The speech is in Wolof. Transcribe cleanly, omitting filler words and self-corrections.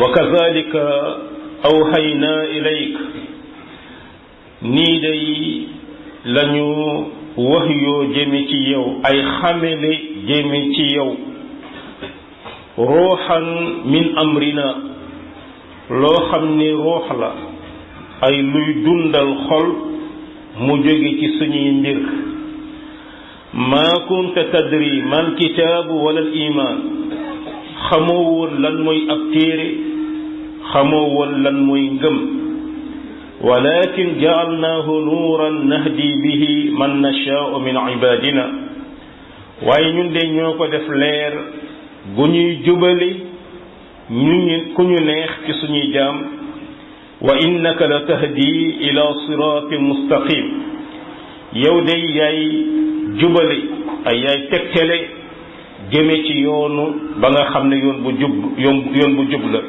wa kazalika awhaynaa ilayk nii day lañu wax yoo jëme ci yow ay xamele jëme ci yow ruuxan min amrina loo xam ni ruux la ay luy dundal xol mu jóge ci suñuy mbir maa kunta tadri mal kitaabu wala al iman xamoo woon lan mooy ab téere xamoo woon lan mooy ngëm walakin jaalnaahu nuuran nahdi bihi man nashaau min ibadina waaye ñun de ñoo ko def leer gu ñuy jubali ku ñu neex ci suñuy jaam wa innaka la tahdi ila siratin mustaqim yow de yaay jubali ay yaay tegtale jëme ci yoonu ba nga xam ne yoon bu jub la